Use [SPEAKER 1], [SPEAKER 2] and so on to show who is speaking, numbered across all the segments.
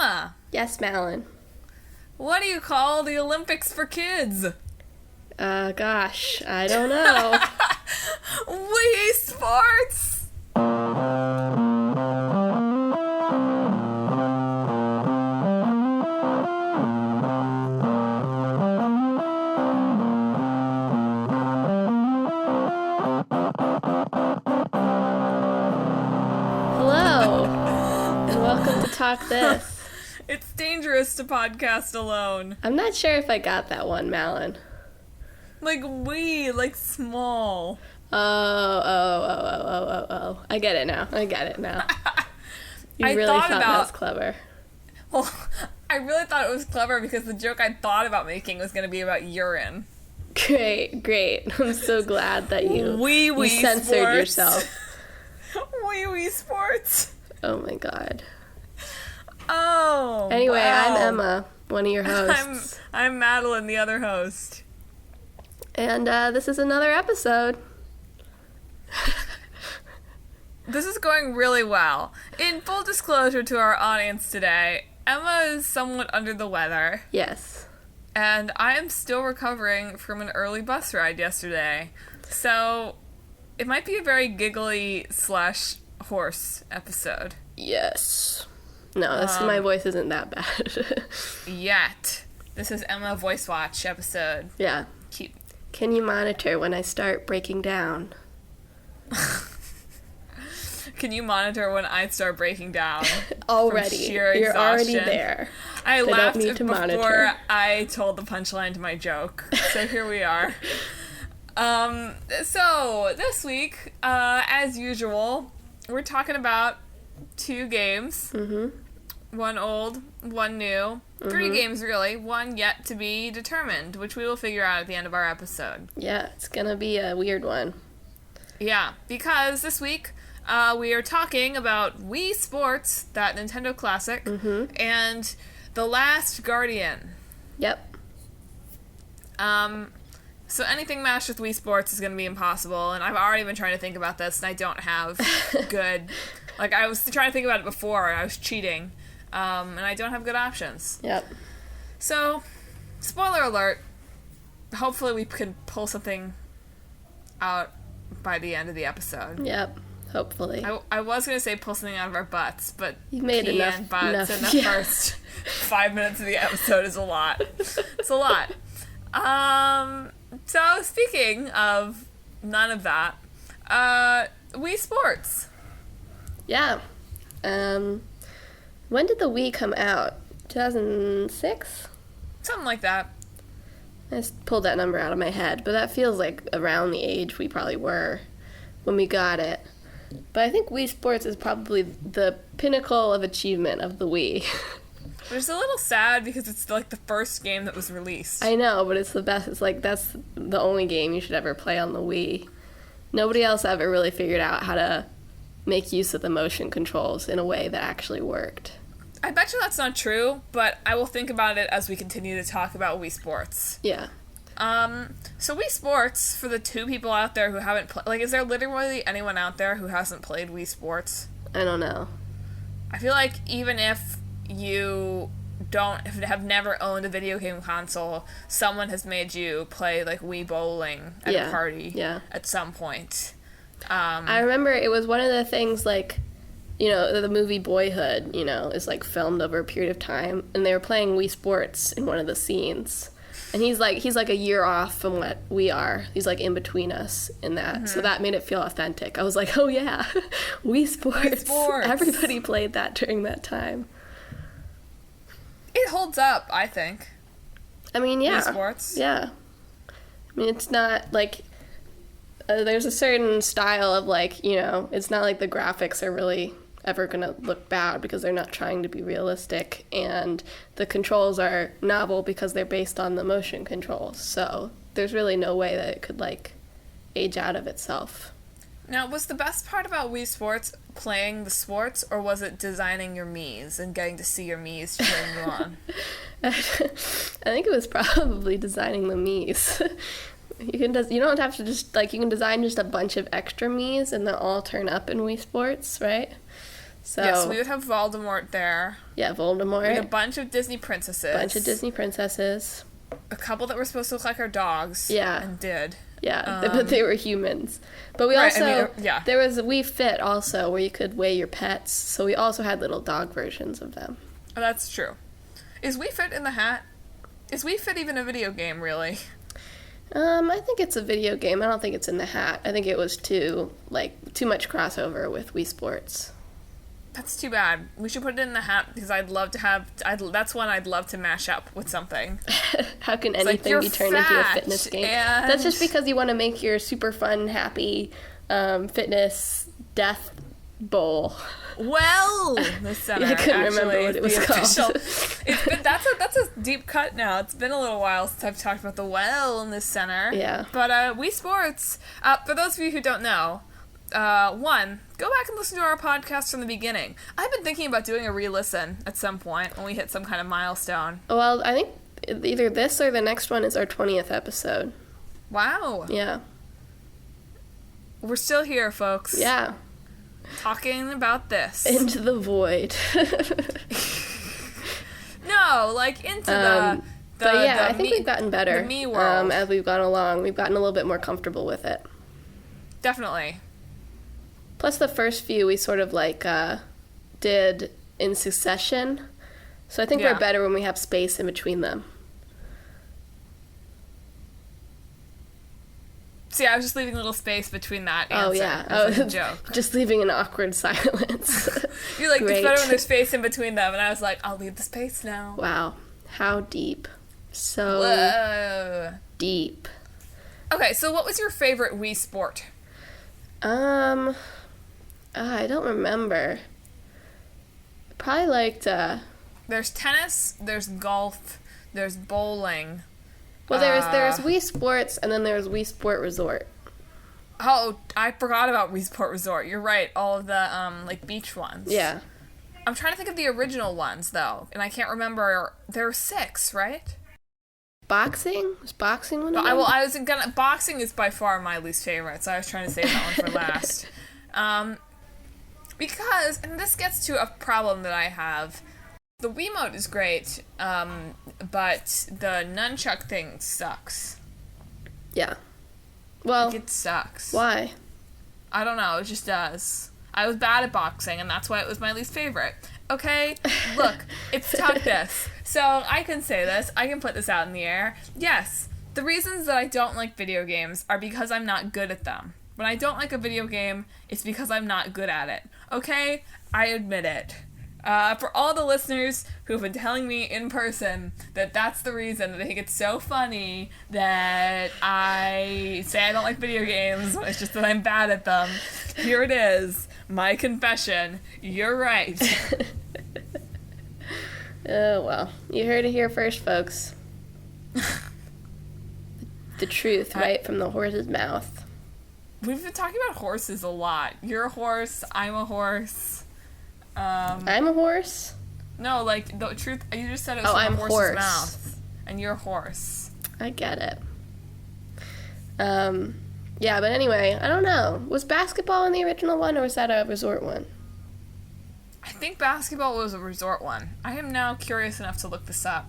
[SPEAKER 1] Emma.
[SPEAKER 2] Yes, Madelyn.
[SPEAKER 1] What do you call the Olympics for kids?
[SPEAKER 2] Gosh, I don't know.
[SPEAKER 1] Wii Sports!
[SPEAKER 2] Hello, and welcome to Talk This.
[SPEAKER 1] It's dangerous to podcast alone.
[SPEAKER 2] I'm not sure if I got that one, Madelyn.
[SPEAKER 1] Like wee, like small.
[SPEAKER 2] Oh. I get it now. You really thought that was clever.
[SPEAKER 1] Well, I really thought it was clever because the joke I thought about making was going to be about urine.
[SPEAKER 2] Great. I'm so glad that you censored
[SPEAKER 1] sports.
[SPEAKER 2] yourself.
[SPEAKER 1] Wee sports.
[SPEAKER 2] Oh my god.
[SPEAKER 1] Oh.
[SPEAKER 2] Anyway,
[SPEAKER 1] wow.
[SPEAKER 2] I'm Emma, one of your hosts.
[SPEAKER 1] I'm Madelyn, the other host.
[SPEAKER 2] And this is another episode.
[SPEAKER 1] This is going really well. In full disclosure to our audience today, Emma is somewhat under the weather.
[SPEAKER 2] Yes.
[SPEAKER 1] And I am still recovering from an early bus ride yesterday. So it might be a very giggly / hoarse episode.
[SPEAKER 2] Yes. No, my voice isn't that bad.
[SPEAKER 1] Yet. This is Emma Voice Watch episode.
[SPEAKER 2] Yeah. Can you monitor when I start breaking down?
[SPEAKER 1] Can you monitor when I start breaking down?
[SPEAKER 2] Already.
[SPEAKER 1] From sheer
[SPEAKER 2] You're
[SPEAKER 1] exhaustion?
[SPEAKER 2] already there.
[SPEAKER 1] I laughed
[SPEAKER 2] don't need to
[SPEAKER 1] before
[SPEAKER 2] monitor.
[SPEAKER 1] I told the punchline to my joke. So here we are. So this week, as usual, we're talking about 2 games. Mm-hmm. One old, one new. 3 games, really. One yet to be determined, which we will figure out at the end of our episode.
[SPEAKER 2] Yeah, it's gonna be a weird one.
[SPEAKER 1] Yeah, because this week we are talking about Wii Sports, that Nintendo classic, and The Last Guardian.
[SPEAKER 2] Yep.
[SPEAKER 1] So anything matched with Wii Sports is going to be impossible, and I've already been trying to think about this, and I don't have good... Like, I was trying to think about it before, and I was cheating, and I don't have good options.
[SPEAKER 2] Yep.
[SPEAKER 1] So, spoiler alert, hopefully we can pull something out by the end of the episode.
[SPEAKER 2] Yep, hopefully.
[SPEAKER 1] I was going to say pull something out of our butts, but
[SPEAKER 2] you made enough
[SPEAKER 1] in the first 5 minutes of the episode is a lot. It's a lot. So speaking of none of that, Wii Sports.
[SPEAKER 2] Yeah. When did the Wii come out? 2006?
[SPEAKER 1] Something like that.
[SPEAKER 2] I just pulled that number out of my head, but that feels like around the age we probably were when we got it. But I think Wii Sports is probably the pinnacle of achievement of the Wii.
[SPEAKER 1] Which is a little sad because it's like the first game that was released.
[SPEAKER 2] I know, but it's the best. It's like that's the only game you should ever play on the Wii. Nobody else ever really figured out how to make use of the motion controls in a way that actually worked.
[SPEAKER 1] I bet you that's not true, but I will think about it as we continue to talk about Wii Sports.
[SPEAKER 2] Yeah.
[SPEAKER 1] So Wii Sports, for the 2 people out there who haven't played... Like, is there literally anyone out there who hasn't played Wii Sports?
[SPEAKER 2] I don't know.
[SPEAKER 1] I feel like even if you have never owned a video game console, someone has made you play, like, Wii Bowling at a party at some point.
[SPEAKER 2] I remember it was one of the things, like, you know, the movie Boyhood, you know, is, like, filmed over a period of time, and they were playing Wii Sports in one of the scenes. And he's like a year off from what we are. He's, like, in between us in that. Mm-hmm. So that made it feel authentic. I was like, oh, yeah, Wii Sports.
[SPEAKER 1] Wii Sports.
[SPEAKER 2] Everybody played that during that time.
[SPEAKER 1] It holds up, I think.
[SPEAKER 2] I mean, yeah.
[SPEAKER 1] Wii Sports.
[SPEAKER 2] Yeah. I mean, it's not, like... there's a certain style of, like, you know, it's not like the graphics are really ever going to look bad because they're not trying to be realistic, and the controls are novel because they're based on the motion controls, so there's really no way that it could, like, age out of itself.
[SPEAKER 1] Now, was the best part about Wii Sports playing the sports, or was it designing your Miis and getting to see your Miis cheering you on?
[SPEAKER 2] I think it was probably designing the Miis. You don't have to just, like, you can design just a bunch of extra Miis and they'll all turn up in Wii Sports, right? So
[SPEAKER 1] yes, we would have Voldemort there.
[SPEAKER 2] Yeah, Voldemort.
[SPEAKER 1] We had a bunch of Disney princesses. A couple that were supposed to look like our dogs.
[SPEAKER 2] Yeah.
[SPEAKER 1] And did.
[SPEAKER 2] Yeah, but they were humans. But we also, there was a Wii Fit also where you could weigh your pets. So we also had little dog versions of them.
[SPEAKER 1] Oh, that's true. Is Wii Fit in the hat? Is Wii Fit even a video game, really?
[SPEAKER 2] I think it's a video game. I don't think it's in the hat. I think it was too much crossover with Wii Sports.
[SPEAKER 1] That's too bad. We should put it in the hat because I'd love to have... that's one I'd love to mash up with something.
[SPEAKER 2] How can anything be turned into a fitness game? That's just because you want to make your super fun, happy fitness death bowl.
[SPEAKER 1] Well, the center.
[SPEAKER 2] I couldn't remember what it was called.
[SPEAKER 1] That's a deep cut now. It's been a little while since I've talked about the wellness center.
[SPEAKER 2] Yeah.
[SPEAKER 1] But Wii Sports, for those of you who don't know, one, go back and listen to our podcast from the beginning. I've been thinking about doing a re-listen at some point when we hit some kind of milestone.
[SPEAKER 2] Well, I think either this or the next one is our 20th episode.
[SPEAKER 1] Wow.
[SPEAKER 2] Yeah.
[SPEAKER 1] We're still here, folks.
[SPEAKER 2] Yeah.
[SPEAKER 1] Talking about this.
[SPEAKER 2] Into the void.
[SPEAKER 1] No, like into
[SPEAKER 2] but yeah, I think we've gotten better.
[SPEAKER 1] The me world.
[SPEAKER 2] As we've gone along. We've gotten a little bit more comfortable with it.
[SPEAKER 1] Definitely.
[SPEAKER 2] Plus the first few we sort of did in succession. So I think we're better when we have space in between them.
[SPEAKER 1] See, I was just leaving a little space between that answer.
[SPEAKER 2] Oh, yeah.
[SPEAKER 1] As a joke.
[SPEAKER 2] Just leaving an awkward silence.
[SPEAKER 1] You're like,
[SPEAKER 2] Great.
[SPEAKER 1] It's better when there's space in between them. And I was like, I'll leave the space now.
[SPEAKER 2] Wow. How deep. So
[SPEAKER 1] Whoa.
[SPEAKER 2] deep.
[SPEAKER 1] Okay, so what was your favorite Wii sport?
[SPEAKER 2] I don't remember. Probably liked,
[SPEAKER 1] There's tennis, there's golf, there's bowling.
[SPEAKER 2] Well, there's Wii Sports, and then there's Wii Sport Resort.
[SPEAKER 1] Oh, I forgot about Wii Sport Resort. You're right, all of the, beach ones.
[SPEAKER 2] Yeah.
[SPEAKER 1] I'm trying to think of the original ones, though, and I can't remember. There were 6, right?
[SPEAKER 2] Boxing? Was boxing one of them?
[SPEAKER 1] Well, boxing is by far my least favorite, so I was trying to save that one for last. Because, and this gets to a problem that I have, the Wiimote is great, but the nunchuck thing sucks.
[SPEAKER 2] Yeah. Well,
[SPEAKER 1] it sucks.
[SPEAKER 2] Why?
[SPEAKER 1] I don't know, it just does. I was bad at boxing, and that's why it was my least favorite. Okay, look, it's Talk This. So I can say this, I can put this out in the air. Yes, the reasons that I don't like video games are because I'm not good at them. When I don't like a video game, it's because I'm not good at it. Okay? I admit it. For all the listeners who have been telling me in person that that's the reason that they think it's so funny that I say I don't like video games, it's just that I'm bad at them. Here it is. My confession. You're right.
[SPEAKER 2] Oh, well. You heard it here first, folks. The truth, right from the horse's mouth.
[SPEAKER 1] We've been talking about horses a lot. You're a horse. I'm a horse.
[SPEAKER 2] I'm a horse?
[SPEAKER 1] No, like, the truth, you just said it was from a horse's mouth. And you're a horse.
[SPEAKER 2] I get it. Yeah, but anyway, I don't know. Was basketball in the original one, or was that a resort one?
[SPEAKER 1] I think basketball was a resort one. I am now curious enough to look this up.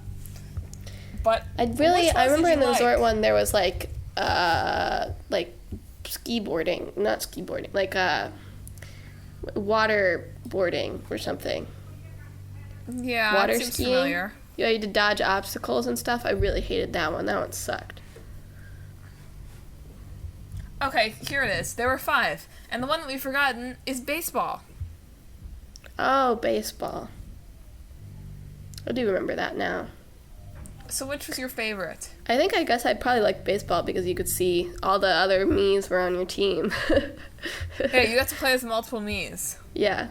[SPEAKER 1] But
[SPEAKER 2] I remember in the resort one there was like skiboarding, not skiboarding, like water boarding or something.
[SPEAKER 1] Yeah,
[SPEAKER 2] water
[SPEAKER 1] it seems
[SPEAKER 2] skiing.
[SPEAKER 1] familiar.
[SPEAKER 2] Yeah, you had to dodge obstacles and stuff. I really hated that one. That one sucked.
[SPEAKER 1] Okay, here it is. There were 5. And the one that we've forgotten is baseball.
[SPEAKER 2] Oh, baseball. I do remember that now.
[SPEAKER 1] So which was your favorite?
[SPEAKER 2] I guess I'd probably like baseball because you could see all the other Miis were on your team.
[SPEAKER 1] Hey, you got to play as multiple Miis.
[SPEAKER 2] Yeah.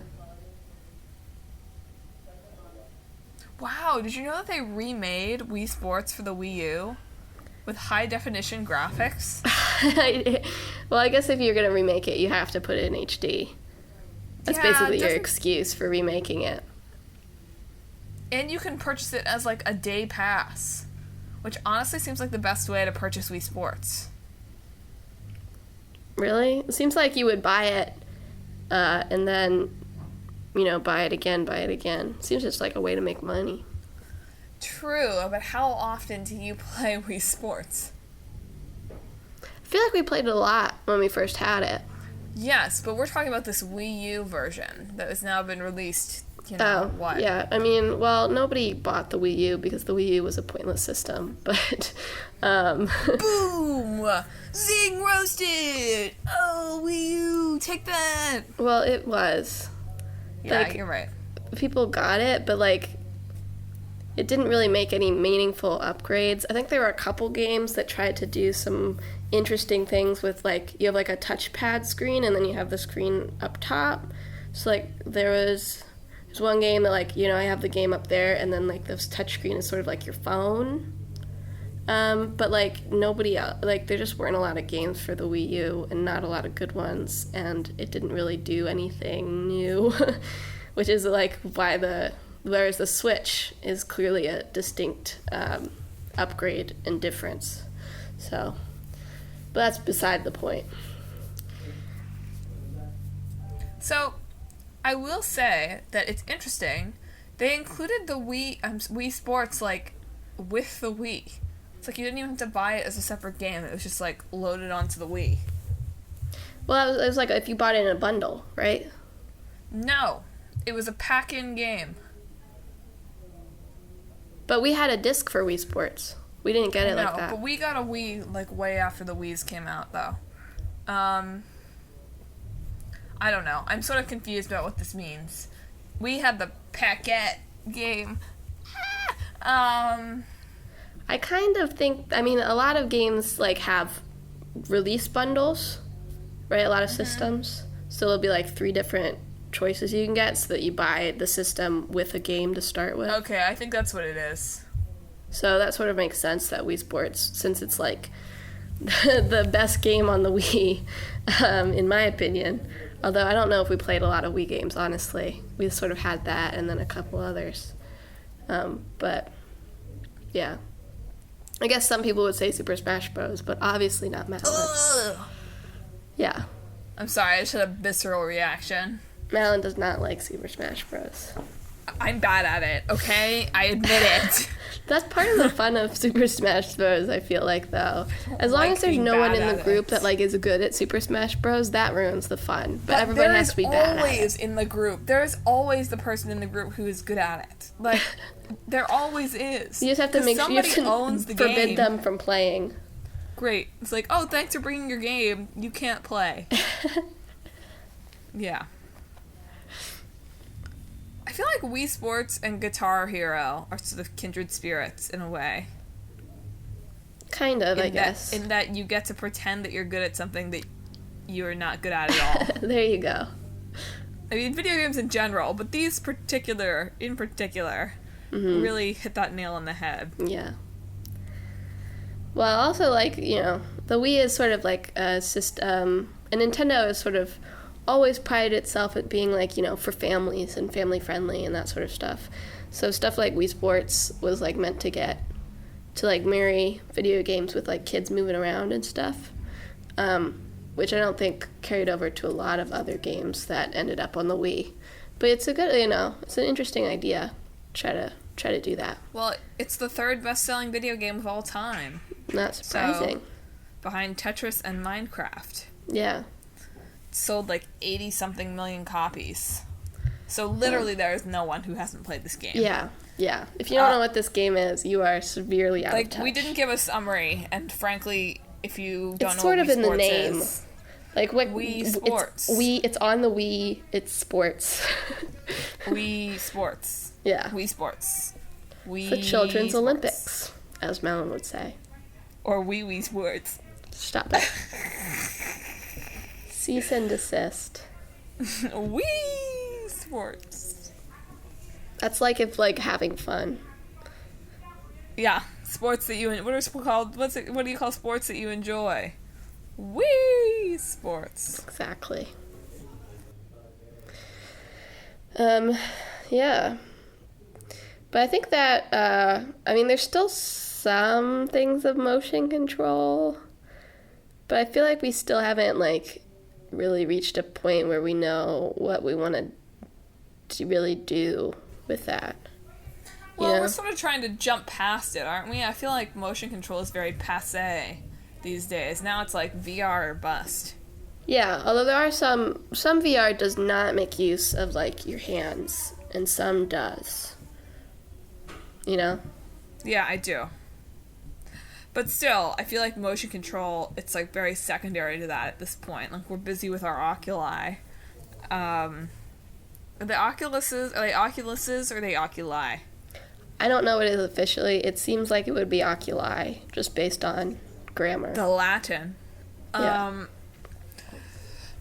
[SPEAKER 1] Wow, did you know that they remade Wii Sports for the Wii U? With high-definition graphics?
[SPEAKER 2] Well, I guess if you're going to remake it, you have to put it in HD. That's basically your excuse for remaking it.
[SPEAKER 1] And you can purchase it as, like, a day pass. Which honestly seems like the best way to purchase Wii Sports.
[SPEAKER 2] Really? It seems like you would buy it, and then buy it again. Seems just like a way to make money.
[SPEAKER 1] True, but how often do you play Wii Sports?
[SPEAKER 2] I feel like we played it a lot when we first had it.
[SPEAKER 1] Yes, but we're talking about this Wii U version that has now been released, what?
[SPEAKER 2] Yeah. I mean, well, nobody bought the Wii U because the Wii U was a pointless system, but...
[SPEAKER 1] Boom! Zing roasted! Oh, Wii U, take that!
[SPEAKER 2] Well, it was.
[SPEAKER 1] Yeah, you're right.
[SPEAKER 2] People got it, but, it didn't really make any meaningful upgrades. I think there were a couple games that tried to do some interesting things with, you have, a touchpad screen, and then you have the screen up top. So, there's one game that, I have the game up there, and then, this touchscreen is sort of like your phone. But, nobody else, there just weren't a lot of games for the Wii U, and not a lot of good ones, and it didn't really do anything new, which is, whereas the Switch is clearly a distinct upgrade and difference. So, but that's beside the point.
[SPEAKER 1] So, I will say that it's interesting. They included the Wii Sports, with the Wii. It's you didn't even have to buy it as a separate game. It was just, loaded onto the Wii.
[SPEAKER 2] Well, it was if you bought it in a bundle, right?
[SPEAKER 1] No. It was a pack-in game.
[SPEAKER 2] But we had a disc for Wii Sports. We didn't get it like that.
[SPEAKER 1] But we got a Wii, way after the Wiis came out, though. I don't know. I'm sort of confused about what this means. We had the packet game.
[SPEAKER 2] I kind of think, a lot of games, have release bundles, right? A lot of systems. So there'll be, 3 different choices you can get so that you buy the system with a game to start with.
[SPEAKER 1] Okay, I think that's what it is.
[SPEAKER 2] So that sort of makes sense that Wii Sports, since it's the best game on the Wii, in my opinion. Although I don't know if we played a lot of Wii games, honestly. We sort of had that and then a couple others. But, yeah. I guess some people would say Super Smash Bros., but obviously not Madelyn. Yeah.
[SPEAKER 1] I'm sorry, I just had a visceral reaction.
[SPEAKER 2] Madelyn does not like Super Smash Bros.
[SPEAKER 1] I'm bad at it, okay? I admit it.
[SPEAKER 2] That's part of the fun of Super Smash Bros., I feel though. As long as there's no one in the group that, is good at Super Smash Bros., that ruins the fun. But everybody has to be bad at it.
[SPEAKER 1] There is always in the group. There is always the person in the group who is good at it. There always is.
[SPEAKER 2] You just have to make sure you
[SPEAKER 1] owns the
[SPEAKER 2] forbid
[SPEAKER 1] game.
[SPEAKER 2] them from playing.
[SPEAKER 1] Great. It's oh, thanks for bringing your game. You can't play. Yeah. I feel like Wii Sports and Guitar Hero are sort of kindred spirits in a way.
[SPEAKER 2] Kind of, I guess.
[SPEAKER 1] In that you get to pretend that you're good at something that you're not good at all.
[SPEAKER 2] There you go.
[SPEAKER 1] Video games in general, but these in particular, really hit that nail on the head.
[SPEAKER 2] Yeah. Well, also, the Wii is sort of a system, and Nintendo is sort of always prided itself at being for families and family friendly and that sort of stuff. So stuff like Wii Sports was meant to get to marry video games with kids moving around and stuff, which I don't think carried over to a lot of other games that ended up on the Wii. But it's a good, it's an interesting idea. Try to do that.
[SPEAKER 1] Well, it's the 3rd best-selling video game of all time.
[SPEAKER 2] Not surprising.
[SPEAKER 1] So, behind Tetris and Minecraft.
[SPEAKER 2] Yeah.
[SPEAKER 1] Sold 80-something million copies. So literally there is no one who hasn't played this game.
[SPEAKER 2] Yeah. If you don't know what this game is, you are severely out of touch.
[SPEAKER 1] We didn't give a summary, and frankly, if you don't
[SPEAKER 2] it's
[SPEAKER 1] know
[SPEAKER 2] sort
[SPEAKER 1] what
[SPEAKER 2] of
[SPEAKER 1] Wii
[SPEAKER 2] in
[SPEAKER 1] Sports
[SPEAKER 2] the name.
[SPEAKER 1] is,
[SPEAKER 2] Wii Sports. It's on the Wii, it's sports.
[SPEAKER 1] Wii Sports.
[SPEAKER 2] Yeah.
[SPEAKER 1] Wii Sports.
[SPEAKER 2] It's the Children's Olympics, as Madelyn would say.
[SPEAKER 1] Or Wii Sports.
[SPEAKER 2] Stop it. Cease and desist.
[SPEAKER 1] Wii Sports.
[SPEAKER 2] That's if having fun.
[SPEAKER 1] Yeah, sports that you what are called? What do you call sports that you enjoy? Wii Sports.
[SPEAKER 2] Exactly. Yeah. But I think that there's still some things of motion control, but I feel like we still haven't really reached a point where we know what we want to to really do with that.
[SPEAKER 1] Well, we're sort of trying to jump past it, aren't we? I feel like motion control is very passé these days. Now it's like VR or bust.
[SPEAKER 2] Yeah, although there are some VR does not make use of, like, your hands, and some does. You know?
[SPEAKER 1] Yeah, I do. But still, I feel like motion control, it's, like, very secondary to that at this point. Like, we're busy with our oculi. Are they Oculuses or are they oculi?
[SPEAKER 2] I don't know what it is officially. It seems like it would be oculi, just based on grammar.
[SPEAKER 1] The Latin.
[SPEAKER 2] Yeah.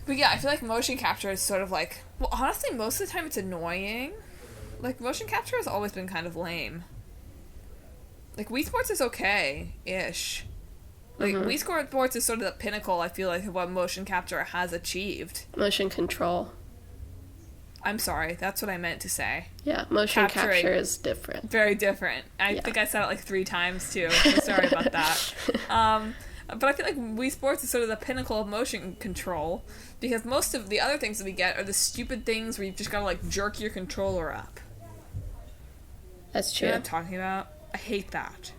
[SPEAKER 1] But yeah, I feel like motion capture is sort of like... Well, honestly, most of the time it's annoying. Like, motion capture has always been kind of lame. Like, Wii Sports is okay-ish. Like, Wii Sports is sort of the pinnacle, I feel like, of what motion capture has achieved.
[SPEAKER 2] Motion control.
[SPEAKER 1] I'm sorry, that's what I meant to say.
[SPEAKER 2] Yeah, motion capture is different.
[SPEAKER 1] Very different. I think I said it like 3 times, too. So sorry about that. But I feel like Wii Sports is sort of the pinnacle of motion control, because most of the other things that we get are the stupid things where you've just got to, like, jerk your controller up.
[SPEAKER 2] That's true.
[SPEAKER 1] You know what I'm talking about? I hate that.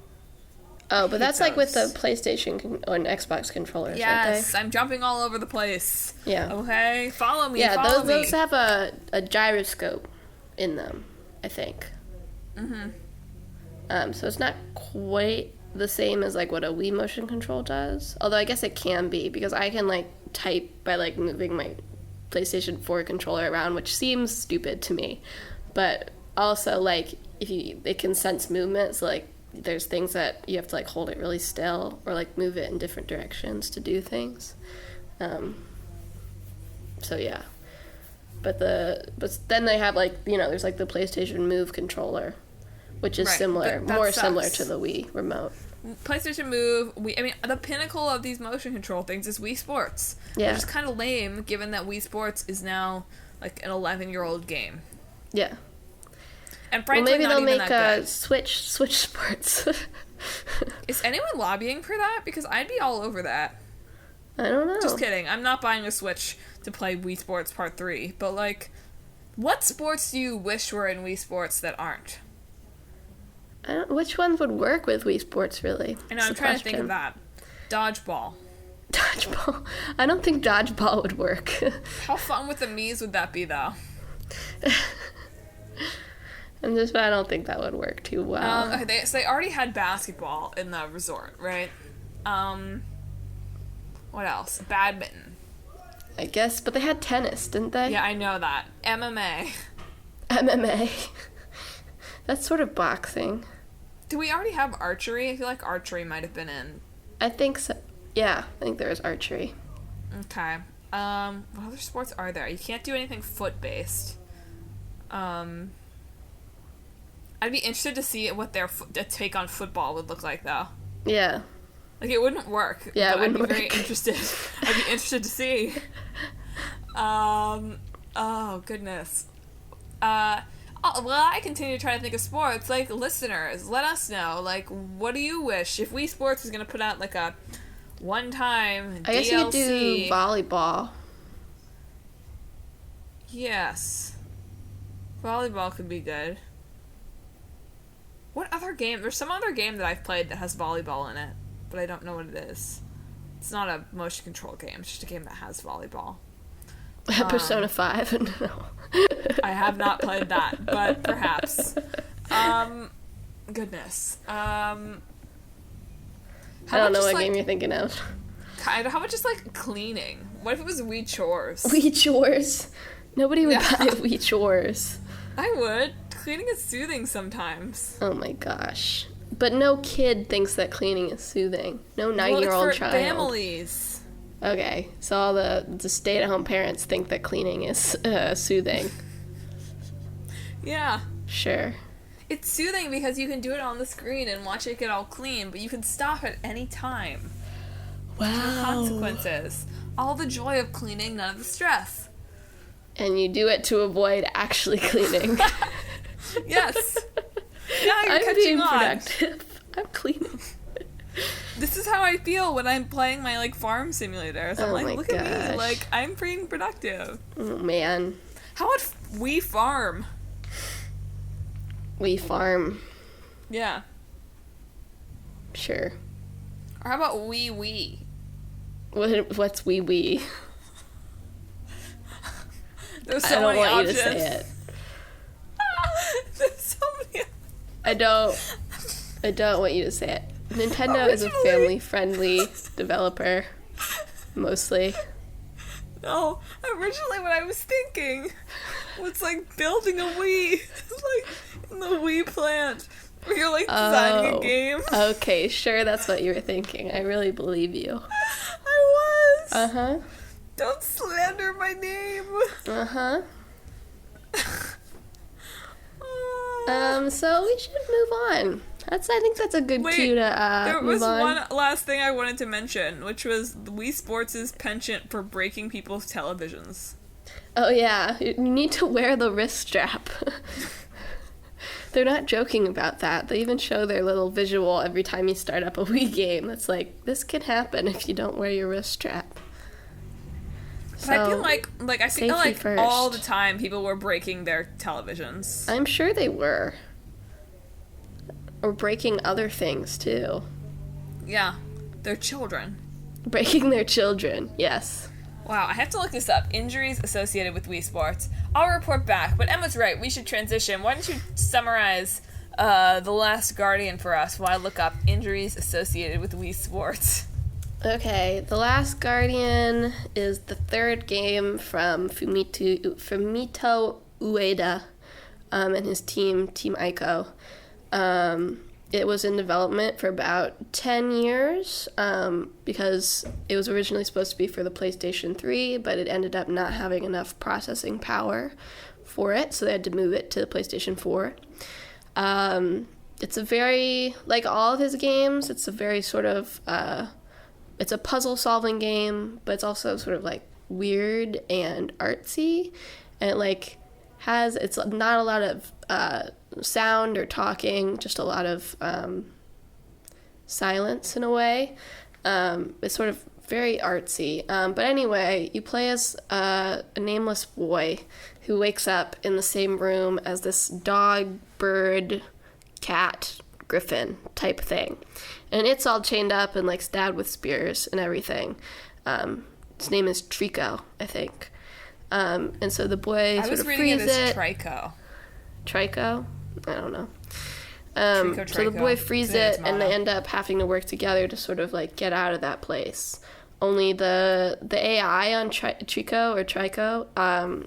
[SPEAKER 2] Oh, but that's like with the PlayStation and Xbox controllers,
[SPEAKER 1] yes,
[SPEAKER 2] aren't they?
[SPEAKER 1] I'm jumping all over the place.
[SPEAKER 2] Yeah.
[SPEAKER 1] Okay? Follow me,
[SPEAKER 2] yeah,
[SPEAKER 1] follow me.
[SPEAKER 2] those have a gyroscope in them, I think. So it's not quite the same as, like, what a Wii motion control does. Although I guess it can be, because I can, like, type by, like, moving my PlayStation 4 controller around, which seems stupid to me. But also, like, it can sense movement, so, like, there's things that you have to, like, hold it really still or, like, move it in different directions to do things. So yeah. But then they have, like, you know, there's, like, the PlayStation Move controller, which is similar, more similar to the Wii remote.
[SPEAKER 1] PlayStation Move, I mean, the pinnacle of these motion control things is Wii Sports.
[SPEAKER 2] Yeah.
[SPEAKER 1] Which is kind of lame, given that Wii Sports is now, like, an 11-year-old game.
[SPEAKER 2] Yeah.
[SPEAKER 1] And frankly,
[SPEAKER 2] well, maybe
[SPEAKER 1] not
[SPEAKER 2] they'll
[SPEAKER 1] even
[SPEAKER 2] make
[SPEAKER 1] that good.
[SPEAKER 2] Switch Sports.
[SPEAKER 1] Is anyone lobbying for that? Because I'd be all over that.
[SPEAKER 2] I don't know.
[SPEAKER 1] Just kidding. I'm not buying a Switch to play Wii Sports Part 3. But, like, what sports do you wish were in Wii Sports that aren't?
[SPEAKER 2] Which ones would work with Wii Sports, really?
[SPEAKER 1] I know, I'm trying to think of that. Dodgeball.
[SPEAKER 2] Dodgeball? I don't think dodgeball would work.
[SPEAKER 1] How fun with the Miis would that be, though?
[SPEAKER 2] I don't think that would work too well.
[SPEAKER 1] Okay, so they already had basketball in the resort, right? What else? Badminton.
[SPEAKER 2] I guess, but they had tennis, didn't they?
[SPEAKER 1] Yeah, I know that. MMA.
[SPEAKER 2] MMA. That's sort of boxing.
[SPEAKER 1] Do we already have archery? I feel like archery might have been in.
[SPEAKER 2] I think so. Yeah, I think there is archery.
[SPEAKER 1] Okay. What other sports are there? You can't do anything foot-based. I'd be interested to see what their take on football would look like, though.
[SPEAKER 2] Yeah.
[SPEAKER 1] Like, it wouldn't work.
[SPEAKER 2] Yeah, it wouldn't work.
[SPEAKER 1] I'd be very interested. I'd be interested to see. Oh, goodness. Well, I continue to try to think of sports. Like, listeners, let us know. Like, what do you wish? If Wii Sports was going to put out, like, a one-time DLC...
[SPEAKER 2] I guess you could do volleyball.
[SPEAKER 1] Yes. Volleyball could be good. What other game? There's some other game that I've played that has volleyball in it, but I don't know what it is. It's not a motion control game. It's just a game that has volleyball.
[SPEAKER 2] Persona 5? No.
[SPEAKER 1] I have not played that, but perhaps. Goodness.
[SPEAKER 2] I don't know what game you're thinking of.
[SPEAKER 1] How about just, like, cleaning? What if it was Wii Chores?
[SPEAKER 2] Wii Chores? Nobody would buy Wii Chores.
[SPEAKER 1] I would. Cleaning is soothing sometimes.
[SPEAKER 2] Oh my gosh. But no kid thinks that cleaning is soothing. No 9-year-old child.
[SPEAKER 1] Families.
[SPEAKER 2] Okay, so all the stay-at-home parents think that cleaning is soothing.
[SPEAKER 1] Yeah.
[SPEAKER 2] Sure.
[SPEAKER 1] It's soothing because you can do it on the screen and watch it get all clean, but you can stop at any time.
[SPEAKER 2] Wow.
[SPEAKER 1] No consequences. All the joy of cleaning, none of the stress.
[SPEAKER 2] And you do it to avoid actually cleaning.
[SPEAKER 1] Yes. Yeah, you're
[SPEAKER 2] I'm
[SPEAKER 1] catching
[SPEAKER 2] being
[SPEAKER 1] on.
[SPEAKER 2] productive. I'm cleaning.
[SPEAKER 1] This is how I feel when I'm playing my, like, farm simulators. I'm like, look at me. Like, I'm being productive.
[SPEAKER 2] Oh, man.
[SPEAKER 1] How about We Farm.
[SPEAKER 2] We Farm.
[SPEAKER 1] Yeah.
[SPEAKER 2] Sure.
[SPEAKER 1] Or how about Wee Wee?
[SPEAKER 2] What's Wee Wee?
[SPEAKER 1] There's so
[SPEAKER 2] I
[SPEAKER 1] many
[SPEAKER 2] don't want
[SPEAKER 1] options.
[SPEAKER 2] you to say it.
[SPEAKER 1] There's so many.
[SPEAKER 2] I don't want you to say it. Nintendo is a family-friendly developer, mostly.
[SPEAKER 1] No, originally what I was thinking was like building a Wii, like in the Wii plant, where you're like designing a game.
[SPEAKER 2] Okay, sure, that's what you were thinking. I really believe you.
[SPEAKER 1] I was.
[SPEAKER 2] Uh-huh.
[SPEAKER 1] Don't slander my name.
[SPEAKER 2] Uh-huh. So we should move on. I think that's a good cue to
[SPEAKER 1] there
[SPEAKER 2] move
[SPEAKER 1] was
[SPEAKER 2] on.
[SPEAKER 1] one last thing I wanted to mention, which was Wii Sports' penchant for breaking people's televisions.
[SPEAKER 2] Oh yeah, you need to wear the wrist strap. They're not joking about that. They even show their little visual every time you start up a Wii game. That's like, this can happen if you don't wear your wrist strap.
[SPEAKER 1] But I feel like I feel like
[SPEAKER 2] first.
[SPEAKER 1] all the time people were breaking their televisions.
[SPEAKER 2] I'm sure they were. Or breaking other things, too.
[SPEAKER 1] Yeah, they're children.
[SPEAKER 2] Breaking their children, yes.
[SPEAKER 1] Wow, I have to look this up. Injuries associated with Wii Sports. I'll report back, but Emma's right. We should transition. Why don't you summarize The Last Guardian for us while I look up injuries associated with Wii Sports?
[SPEAKER 2] Okay, The Last Guardian is the third game from Fumito Ueda and his team, Team Ico. It was in development for about 10 years because it was originally supposed to be for the PlayStation 3, but it ended up not having enough processing power for it, so they had to move it to the PlayStation 4. It's a very, like all of his games, it's a very sort of, it's a puzzle-solving game, but it's also sort of like weird and artsy, and it like it's not a lot of sound or talking, just a lot of silence in a way. It's sort of very artsy. But anyway, you play as a nameless boy who wakes up in the same room as this dog, bird, cat, griffin type thing. And it's all chained up and like stabbed with spears and everything. Its name is Trico, I think. And so the boy sort of frees it. I was reading it as
[SPEAKER 1] Trico.
[SPEAKER 2] Trico? I don't know.
[SPEAKER 1] Trico.
[SPEAKER 2] So the boy frees it, and they end up having to work together to sort of like get out of that place. Only the AI on Trico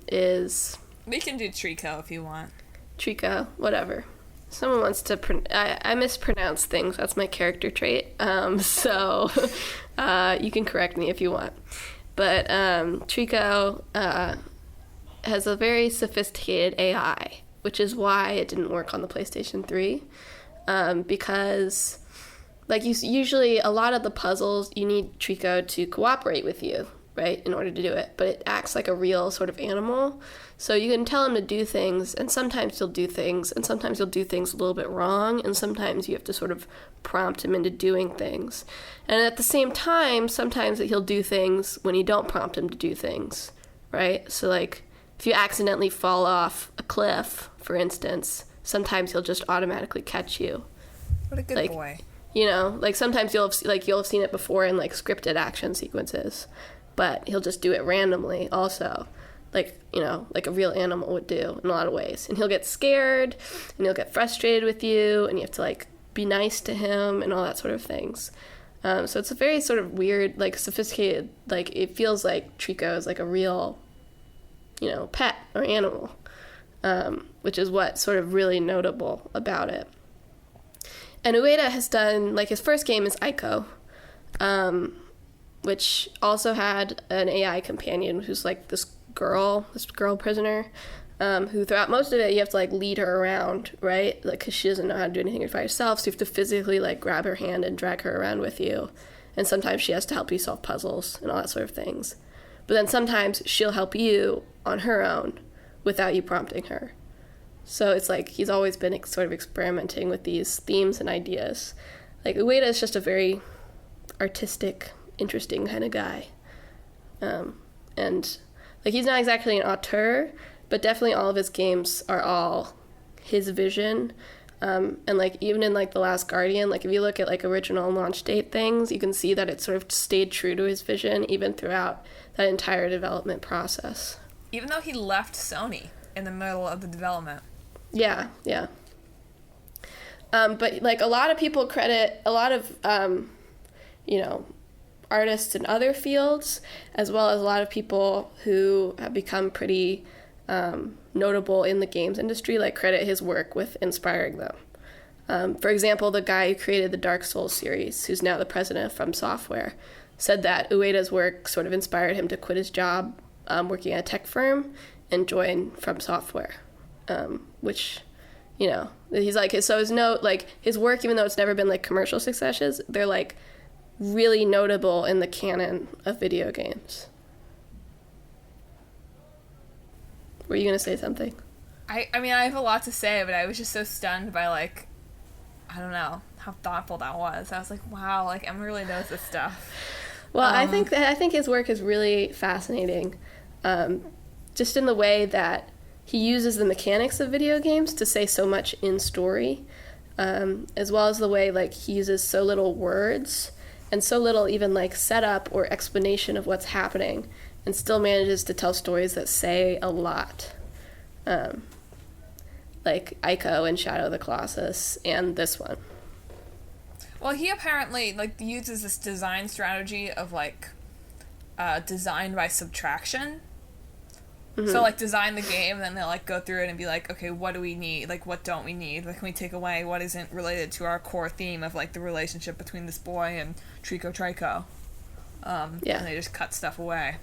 [SPEAKER 2] is...
[SPEAKER 1] We can do Trico if you want.
[SPEAKER 2] Trico, whatever. Someone wants to... I mispronounce things. That's my character trait. So you can correct me if you want. But Trico has a very sophisticated AI, which is why it didn't work on the PlayStation 3. Because, like, usually a lot of the puzzles, you need Trico to cooperate with you, right, in order to do it. But it acts like a real sort of animal. So you can tell him to do things, and sometimes he'll do things, and sometimes he'll do things a little bit wrong, and sometimes you have to sort of prompt him into doing things. And at the same time, sometimes he'll do things when you don't prompt him to do things, right? So, like, if you accidentally fall off a cliff, for instance, sometimes he'll just automatically catch you.
[SPEAKER 1] What a good boy.
[SPEAKER 2] You know, like sometimes you'll have seen it before in like scripted action sequences, but he'll just do it randomly also. Like, you know, like a real animal would do in a lot of ways. And he'll get scared, and he'll get frustrated with you, and you have to, like, be nice to him and all that sort of things. So it's a very sort of weird, like, sophisticated, like, it feels like Trico is, like, a real, you know, pet or animal, which is what's sort of really notable about it. And Ueda has done, like, his first game is Ico, which also had an AI companion who's, like, this girl prisoner, who throughout most of it you have to like lead her around, right? Like, because she doesn't know how to do anything by herself, so you have to physically like grab her hand and drag her around with you. And sometimes she has to help you solve puzzles and all that sort of things. But then sometimes she'll help you on her own without you prompting her. So it's like he's always been sort of experimenting with these themes and ideas. Like, Ueda is just a very artistic, interesting kind of guy. And like, he's not exactly an auteur, But definitely all of his games are all his vision. And like even in like The Last Guardian, like if you look at like original launch date things, you can see that it sort of stayed true to his vision even throughout that entire development process.
[SPEAKER 1] Even though he left Sony in the middle of the development.
[SPEAKER 2] Yeah. But like a lot of people credit a lot of artists in other fields, as well as a lot of people who have become pretty notable in the games industry, like credit his work with inspiring them. For example, the guy who created the Dark Souls series, who's now the president of From Software, said that Ueda's work sort of inspired him to quit his job working at a tech firm and join From Software, which, he's like, so his note, like his work, even though it's never been like commercial successes, they're like really notable in the canon of video games. Were you going to say something?
[SPEAKER 1] I mean, I have a lot to say, but I was just so stunned by, like, I don't know, how thoughtful that was. I was like, wow, like, Emma really knows this stuff.
[SPEAKER 2] Well, I think his work is really fascinating, just in the way that he uses the mechanics of video games to say so much in story, as well as the way, like, he uses so little words and so little even, like, setup or explanation of what's happening, and still manages to tell stories that say a lot. Like Ico and Shadow of the Colossus and this one.
[SPEAKER 1] Well, he apparently, like, uses this design strategy of, like, design by subtraction. Mm-hmm. So, like, design the game, and then they'll, like, go through it and be like, okay, what do we need? Like, what don't we need? Like, can we take away what isn't related to our core theme of, like, the relationship between this boy and Trico. And they just cut stuff away.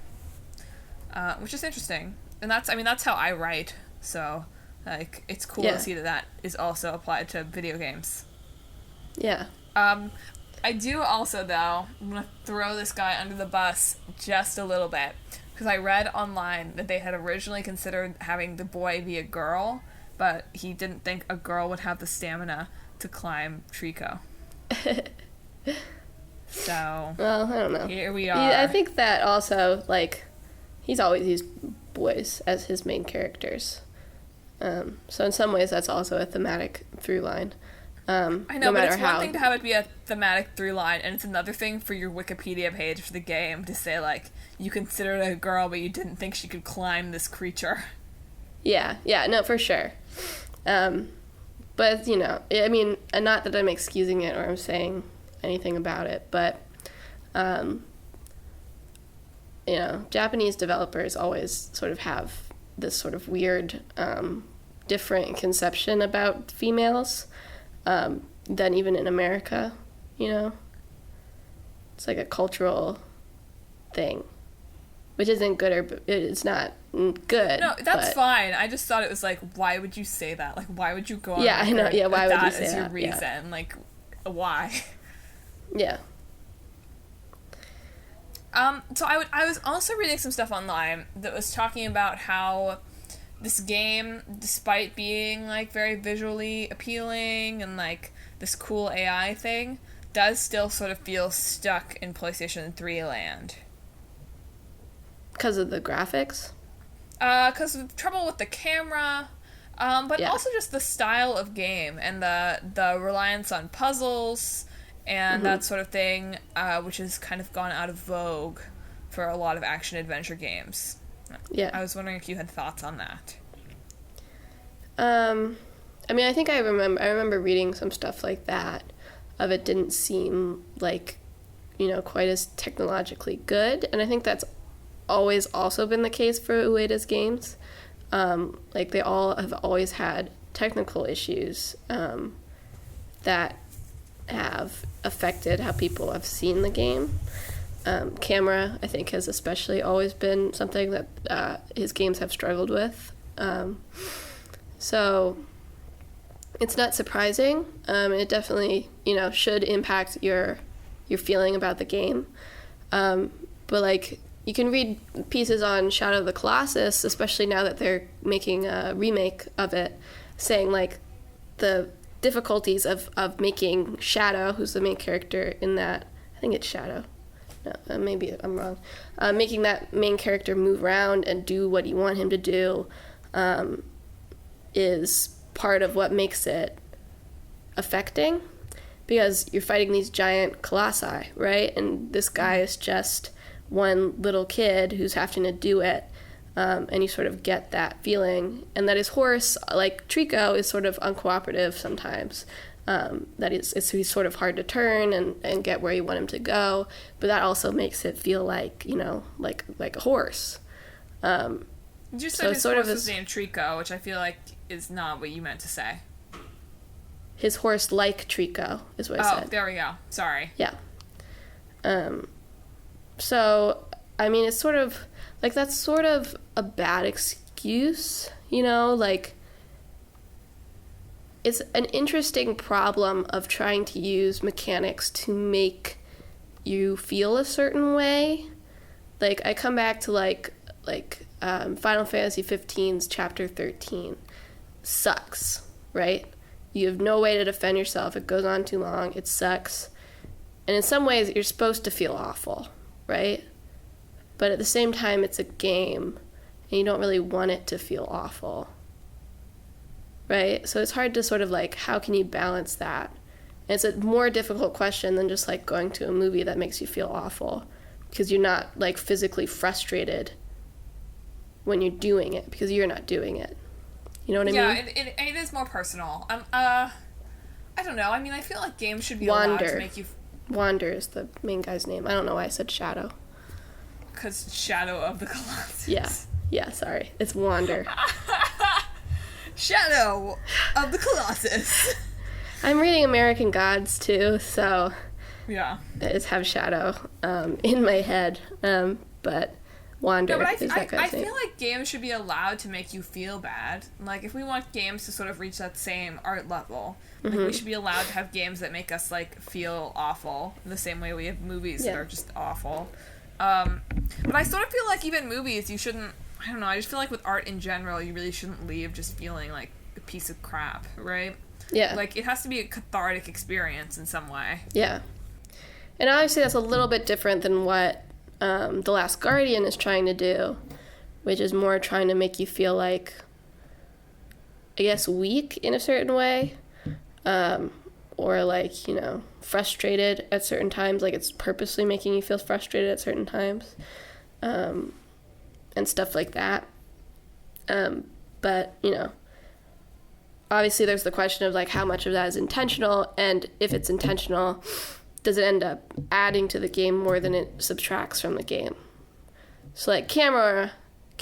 [SPEAKER 1] Which is interesting. And that's how I write. So, like, it's cool to see that is also applied to video games.
[SPEAKER 2] Yeah.
[SPEAKER 1] I do also, though, I'm going to throw this guy under the bus just a little bit. Because I read online that they had originally considered having the boy be a girl, but he didn't think a girl would have the stamina to climb Trico. So,
[SPEAKER 2] well, I don't know.
[SPEAKER 1] Here we are.
[SPEAKER 2] I think that also, like, he's always used boys as his main characters. So in some ways that's also a thematic through line.
[SPEAKER 1] I know, but it's one thing to have it be a thematic through line, and it's another thing for your Wikipedia page for the game to say, like, you considered it a girl, but you didn't think she could climb this creature.
[SPEAKER 2] Yeah, no, for sure. But, I mean, not that I'm excusing it or I'm saying anything about it, but, Japanese developers always sort of have this sort of weird, different conception about females than even in America, It's like a cultural thing, which isn't good it's not good.
[SPEAKER 1] No, that's fine. I just thought it was like, why would you say that? Like, why would you go on
[SPEAKER 2] I know. Yeah, why would you say that?
[SPEAKER 1] That is your reason. Yeah. Like, why?
[SPEAKER 2] Yeah.
[SPEAKER 1] So I was also reading some stuff online that was talking about how this game, despite being, like, very visually appealing and, like, this cool AI thing, does still sort of feel stuck in PlayStation 3 land.
[SPEAKER 2] Because of the graphics?
[SPEAKER 1] Because of trouble with the camera, but also just the style of game and the reliance on puzzles and that sort of thing, which has kind of gone out of vogue for a lot of action-adventure games. Yeah. I was wondering if you had thoughts on that.
[SPEAKER 2] I mean, I think I remember reading some stuff like that, of it didn't seem like, quite as technologically good, and I think that's always also been the case for Ueda's games. Like, they all have always had technical issues that have affected how people have seen the game. Camera, I think, has especially always been something that his games have struggled with. So it's not surprising. It definitely, should impact your feeling about the game. But, like, you can read pieces on Shadow of the Colossus, especially now that they're making a remake of it, saying, like, the difficulties of making Shadow, who's the main character in that, I think it's Shadow. No, maybe I'm wrong. Making that main character move around and do what you want him to do, is part of what makes it affecting, because you're fighting these giant colossi, right? And this guy is just one little kid who's having to do it, and you sort of get that feeling. And that his horse, like Trico, is sort of uncooperative sometimes. That he's sort of hard to turn and get where you want him to go, but that also makes it feel like, you know, like a horse.
[SPEAKER 1] You said his horse was named Trico, which I feel like is not what you meant to say.
[SPEAKER 2] His horse like Trico is what I said.
[SPEAKER 1] Oh, there we go. Sorry.
[SPEAKER 2] Yeah. So, I mean, it's sort of, like, that's sort of a bad excuse, you know? Like, it's an interesting problem of trying to use mechanics to make you feel a certain way. Like, I come back to, like Final Fantasy 15's Chapter 13. Sucks, right? You have no way to defend yourself. It goes on too long. It sucks. And in some ways, you're supposed to feel awful, right? But at the same time, it's a game, and you don't really want it to feel awful, right? So it's hard to sort of, like, how can you balance that? And it's a more difficult question than just, like, going to a movie that makes you feel awful, because you're not, like, physically frustrated when you're doing it, because you're not doing it. You know what I mean?
[SPEAKER 1] Yeah, it is more personal. I don't know. I mean, I feel like games should be allowed to make you...
[SPEAKER 2] Wander is the main guy's name. I don't know why I said Shadow.
[SPEAKER 1] Because Shadow of the Colossus.
[SPEAKER 2] Yeah, sorry. It's Wander.
[SPEAKER 1] Shadow of the Colossus.
[SPEAKER 2] I'm reading American Gods, too, so...
[SPEAKER 1] Yeah.
[SPEAKER 2] I just have Shadow in my head, but... Wander is that guy's name.
[SPEAKER 1] I feel like games should be allowed to make you feel bad. Like, if we want games to sort of reach that same art level, like, we should be allowed to have games that make us, like, feel awful in the same way we have movies that are just awful. But I sort of feel like even movies, you shouldn't... I don't know, I just feel like with art in general, you really shouldn't leave just feeling like a piece of crap, right?
[SPEAKER 2] Yeah.
[SPEAKER 1] Like, it has to be a cathartic experience in some way.
[SPEAKER 2] Yeah. And obviously that's a little bit different than what The Last Guardian is trying to do, which is more trying to make you feel like, I guess, weak in a certain way, or like, you know, frustrated at certain times, like it's purposely making you feel frustrated at certain times, and stuff like that. But, you know, obviously there's the question of, like, how much of that is intentional, and if it's intentional, does it end up adding to the game more than it subtracts from the game? So, like, camera,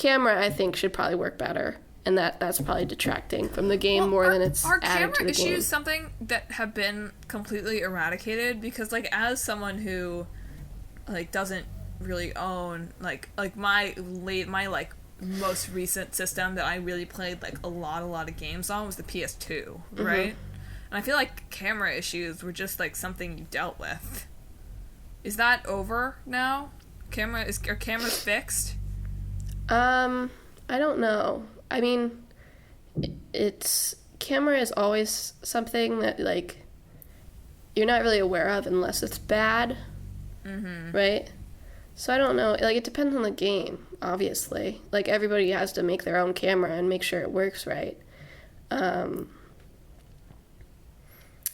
[SPEAKER 2] I think, should probably work better, and that's probably detracting from the game more than it's adding to the game. Are camera
[SPEAKER 1] issues something that have been completely eradicated? Because, like, as someone who, like, doesn't really own, like my most recent system that I really played, like, a lot of games on was the PS2, right? And I feel like camera issues were just, like, something you dealt with. Is that over now? Are cameras fixed?
[SPEAKER 2] I don't know. I mean, camera is always something that, like, you're not really aware of unless it's bad, right? So I don't know. Like, it depends on the game, obviously. Like, everybody has to make their own camera and make sure it works right.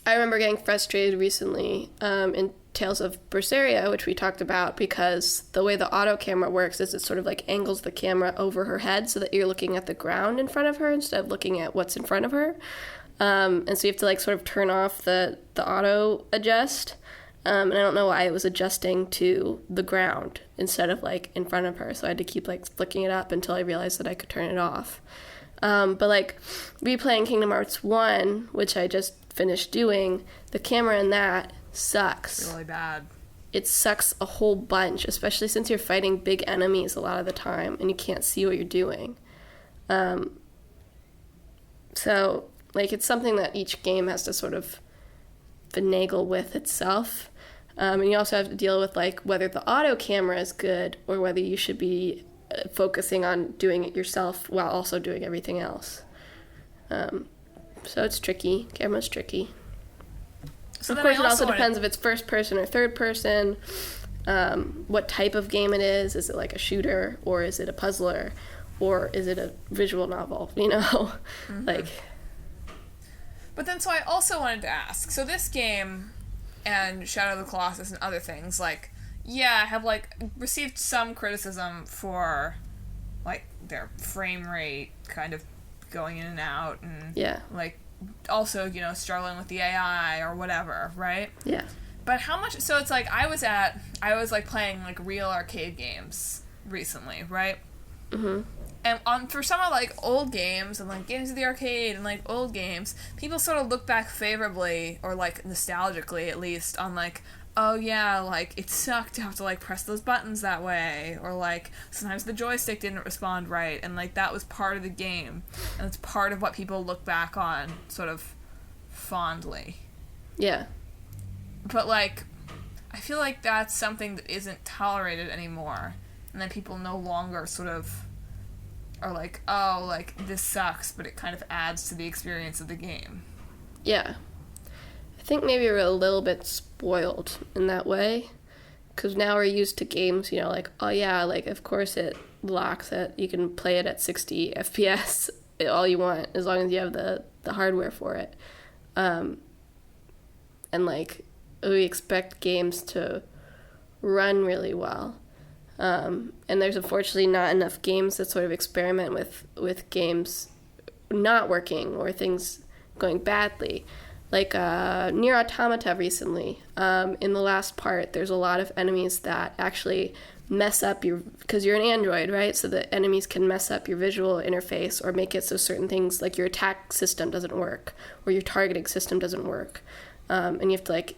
[SPEAKER 2] I remember getting frustrated recently in Tales of Berseria, which we talked about, because the way the auto camera works is it sort of, like, angles the camera over her head so that you're looking at the ground in front of her instead of looking at what's in front of her. And so you have to, like, sort of turn off the auto adjust. And I don't know why it was adjusting to the ground instead of, like, in front of her. So I had to keep, like, flicking it up until I realized that I could turn it off. But, like, replaying Kingdom Hearts 1, which I just finished doing, the camera in that sucks.
[SPEAKER 1] Really bad.
[SPEAKER 2] It sucks a whole bunch, especially since you're fighting big enemies a lot of the time and you can't see what you're doing. So, like, it's something that each game has to sort of finagle with itself. And you also have to deal with, like, whether the auto camera is good or whether you should be focusing on doing it yourself while also doing everything else. So it's tricky. Camera's tricky. So of course, it also depends if it's first person or third person, what type of game it is. Is it like a shooter, or is it a puzzler, or is it a visual novel, you know? Like...
[SPEAKER 1] But then, so I also wanted to ask, so this game and Shadow of the Colossus and other things, like, yeah, have, like, received some criticism for, like, their frame rate kind of going in and out, and, like, also, you know, struggling with the AI or whatever, right?
[SPEAKER 2] Yeah.
[SPEAKER 1] But how much, so it's like, I was, like, playing, like, real arcade games recently, right?
[SPEAKER 2] Mm-hmm.
[SPEAKER 1] And for some of, like, old games and, like, games of the arcade and, like, old games, people sort of look back favorably, or, like, nostalgically, at least, on, like, oh, yeah, like, it sucked to have to, like, press those buttons that way, or, like, sometimes the joystick didn't respond right, and, like, that was part of the game, and it's part of what people look back on, sort of, fondly.
[SPEAKER 2] Yeah.
[SPEAKER 1] But, like, I feel like that's something that isn't tolerated anymore, and that people no longer sort of... are like, oh, like, this sucks, but it kind of adds to the experience of the game.
[SPEAKER 2] Yeah. I think maybe we're a little bit spoiled in that way, because now we're used to games, you know, like, oh yeah, like, of course it locks it, you can play it at 60 FPS all you want, as long as you have the hardware for it. And, like, we expect games to run really well. And there's unfortunately not enough games that sort of experiment with games not working or things going badly. Like Nier Automata recently, in the last part, there's a lot of enemies that actually mess up because you're an android, right? So the enemies can mess up your visual interface or make it so certain things, like your attack system doesn't work or your targeting system doesn't work. And you have to, like,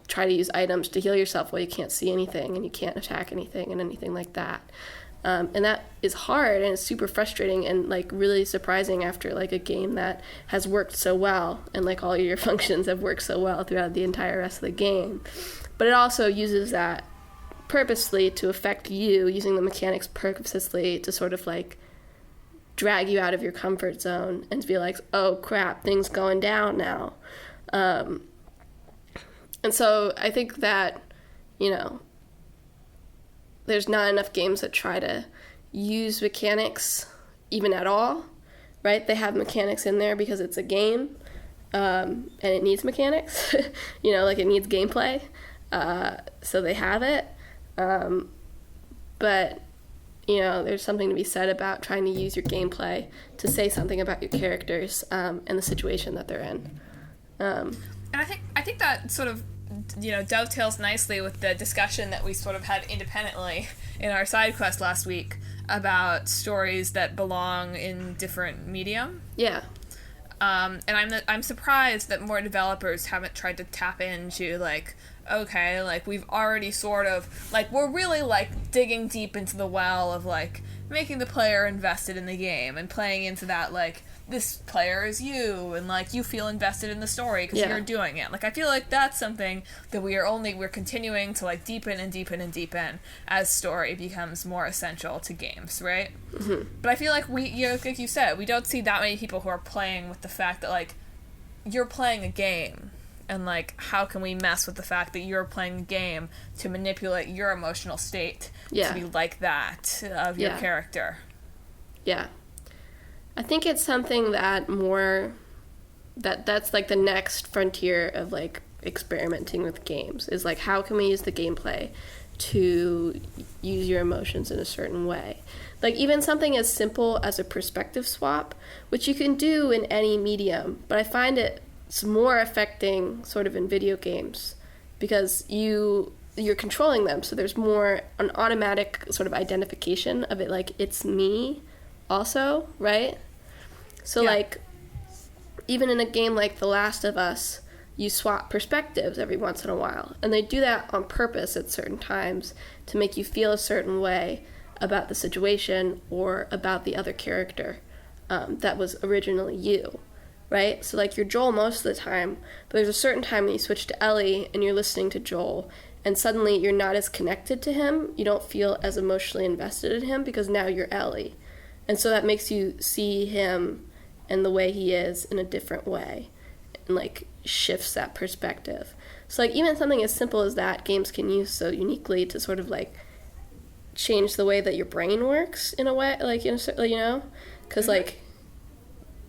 [SPEAKER 2] try to use items to heal yourself while you can't see anything and you can't attack anything and anything like that. And that is hard and it's super frustrating and, like, really surprising after, like, a game that has worked so well and, like, all your functions have worked so well throughout the entire rest of the game. But it also uses that purposely to affect you, using the mechanics purposely to sort of, like, drag you out of your comfort zone and to be like, oh crap, things going down now. And so I think that, you know, there's not enough games that try to use mechanics even at all, right? They have mechanics in there because it's a game, and it needs mechanics, you know, like it needs gameplay, so they have it. But, you know, there's something to be said about trying to use your gameplay to say something about your characters and the situation that they're in.
[SPEAKER 1] And I think that sort of, you know, dovetails nicely with the discussion that we sort of had independently in our side quest last week about stories that belong in different medium.
[SPEAKER 2] Yeah.
[SPEAKER 1] And I'm surprised that more developers haven't tried to tap into, like, okay, like, we've already sort of, like, we're really, like, digging deep into the well of, like, making the player invested in the game and playing into that, like, this player is you, and, like, you feel invested in the story because you're doing it. Like, I feel like that's something that we're continuing to, like, deepen and deepen and deepen as story becomes more essential to games, right? Mm-hmm. But I feel like like you said, we don't see that many people who are playing with the fact that, like, you're playing a game, and, like, how can we mess with the fact that you're playing a game to manipulate your emotional state to be like that of your character? Yeah.
[SPEAKER 2] I think it's something that that's like the next frontier of, like, experimenting with games is, like, how can we use the gameplay to use your emotions in a certain way? Like, even something as simple as a perspective swap, which you can do in any medium, but I find it's more affecting sort of in video games because you're controlling them, so there's more an automatic sort of identification of it, like, it's me also, right? So, like, even in a game like The Last of Us, you swap perspectives every once in a while. And they do that on purpose at certain times to make you feel a certain way about the situation or about the other character that was originally you, right? So, like, you're Joel most of the time, but there's a certain time when you switch to Ellie and you're listening to Joel, and suddenly you're not as connected to him. You don't feel as emotionally invested in him because now you're Ellie. And so that makes you see him and the way he is in a different way and, like, shifts that perspective. So, like, even something as simple as that games can use so uniquely to sort of, like, change the way that your brain works in a way, like, you know, because like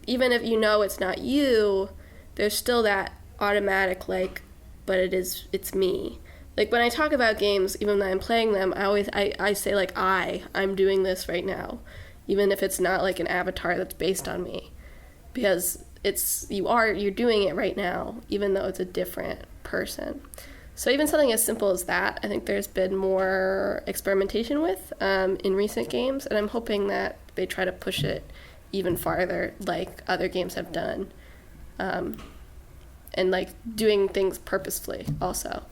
[SPEAKER 2] even if you know it's not you, there's still that automatic like, but it's me. Like when I talk about games, even though I'm playing them, I say like I'm doing this right now, even if it's not like an avatar that's based on me, because you're doing it right now, even though it's a different person. So even something as simple as that, I think there's been more experimentation with in recent games, and I'm hoping that they try to push it even farther, like other games have done, and like doing things purposefully also.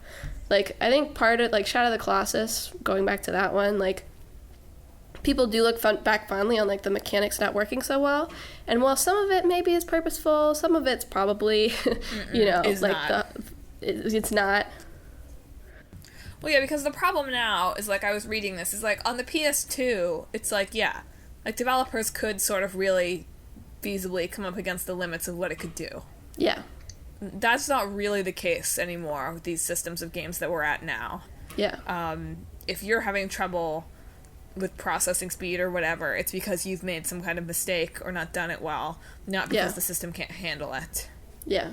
[SPEAKER 2] Like I think part of like Shadow of the Colossus, going back to that one, like people do look back fondly on like the mechanics not working so well, and while some of it maybe is purposeful, some of it's probably you know,
[SPEAKER 1] it's
[SPEAKER 2] like
[SPEAKER 1] not.
[SPEAKER 2] It's not.
[SPEAKER 1] Well, yeah, because the problem now is, like, I was reading this, is, like, on the PS2, it's like, yeah, like, developers could sort of really feasibly come up against the limits of what it could do.
[SPEAKER 2] Yeah.
[SPEAKER 1] That's not really the case anymore with these systems of games that we're at now.
[SPEAKER 2] Yeah.
[SPEAKER 1] If you're having trouble with processing speed or whatever, it's because you've made some kind of mistake or not done it well, not because the system can't handle it.
[SPEAKER 2] Yeah.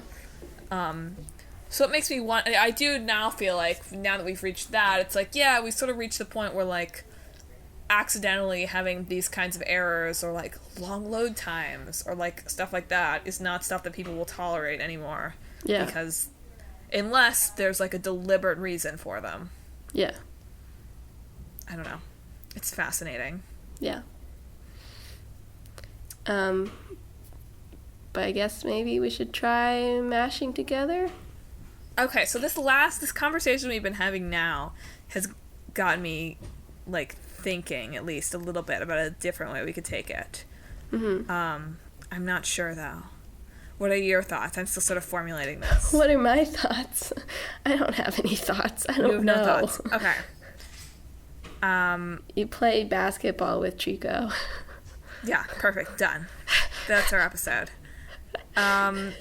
[SPEAKER 1] So it makes me want... I do now feel like, now that we've reached that, it's like, yeah, we sort of reached the point where, like, accidentally having these kinds of errors or, like, long load times or, like, stuff like that is not stuff that people will tolerate anymore.
[SPEAKER 2] Yeah.
[SPEAKER 1] Because unless there's, like, a deliberate reason for them.
[SPEAKER 2] Yeah.
[SPEAKER 1] I don't know. It's fascinating.
[SPEAKER 2] Yeah. But I guess maybe we should try mashing together.
[SPEAKER 1] Okay, so this conversation we've been having now has got me, like, thinking at least a little bit about a different way we could take it.
[SPEAKER 2] Mm-hmm.
[SPEAKER 1] I'm not sure, though. What are your thoughts? I'm still sort of formulating this.
[SPEAKER 2] What are my thoughts? I don't have any thoughts. I don't know.
[SPEAKER 1] No thoughts. Okay.
[SPEAKER 2] You play basketball with Chico.
[SPEAKER 1] Yeah, perfect. Done. That's our episode.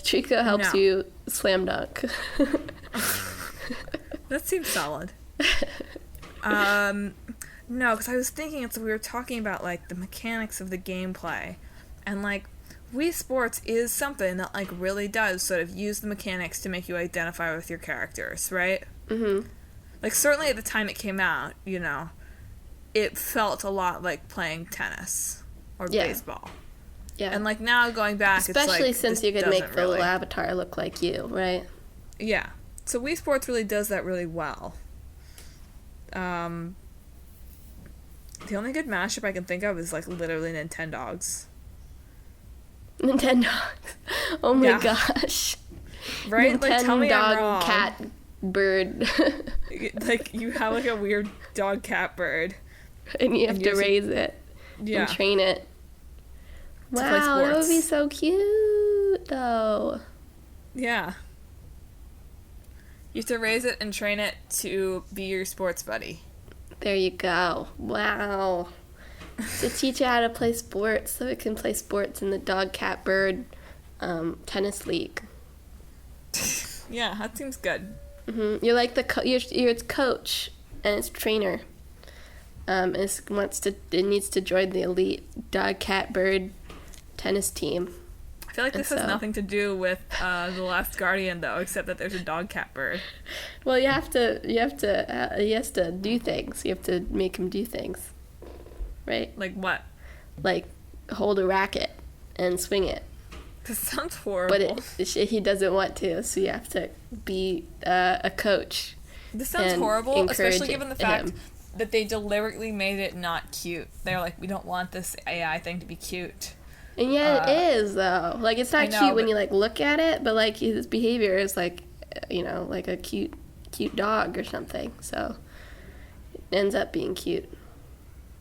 [SPEAKER 2] Chico helps you slam dunk.
[SPEAKER 1] That seems solid. No, because I was thinking, we were talking about, like, the mechanics of the gameplay, and, like, Wii Sports is something that, like, really does sort of use the mechanics to make you identify with your characters, right?
[SPEAKER 2] Mm-hmm.
[SPEAKER 1] Like, certainly at the time it came out, you know, it felt a lot like playing tennis or baseball.
[SPEAKER 2] Yeah.
[SPEAKER 1] And, like, now going back,
[SPEAKER 2] especially
[SPEAKER 1] it's like,
[SPEAKER 2] since you could make the little avatar look like you, right?
[SPEAKER 1] Yeah. So Wii Sports really does that really well. The only good mashup I can think of is, like, literally Nintendogs.
[SPEAKER 2] Nintendogs. Oh my gosh.
[SPEAKER 1] Right? Like, tell me I'm wrong.
[SPEAKER 2] Cat, bird.
[SPEAKER 1] Like, you have, like, a weird dog-cat bird.
[SPEAKER 2] And you have to raise it.
[SPEAKER 1] Yeah.
[SPEAKER 2] And train it. Wow, that would be so cute, though.
[SPEAKER 1] Yeah. You have to raise it and train it to be your sports buddy.
[SPEAKER 2] There you go. Wow. To teach it how to play sports so it can play sports in the dog, cat, bird tennis league.
[SPEAKER 1] Yeah, that seems good.
[SPEAKER 2] Mm-hmm. You're like you're its coach and its trainer. It needs to join the elite dog, cat, bird tennis team.
[SPEAKER 1] I feel like this has nothing to do with The Last Guardian, though, except that there's a dog cat bird.
[SPEAKER 2] Well, he has to do things. You have to make him do things, right?
[SPEAKER 1] Like what?
[SPEAKER 2] Like hold a racket and swing it.
[SPEAKER 1] This sounds horrible.
[SPEAKER 2] But he doesn't want to, so you have to be a coach.
[SPEAKER 1] This sounds horrible, especially given the fact that they deliberately made it not cute. They're like, we don't want this AI thing to be cute.
[SPEAKER 2] And yet it is, though. Like, it's not cute when you, like, look at it, but, like, his behavior is, like, you know, like a cute dog or something. So it ends up being cute.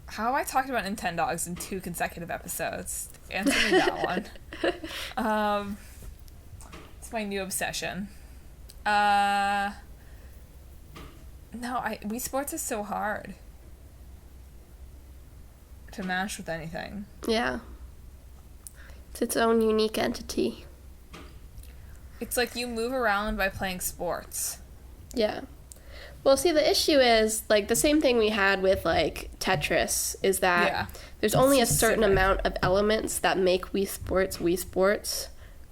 [SPEAKER 1] How have I talked about Nintendogs in 2 consecutive episodes? Answer me that one. It's my new obsession. No, Wii Sports is so hard to mash with anything.
[SPEAKER 2] Yeah. It's its own unique entity.
[SPEAKER 1] It's like you move around by playing sports.
[SPEAKER 2] Yeah. Well, see, the issue is, like, the same thing we had with, like, Tetris, is that there's only a certain amount of elements that make Wii Sports,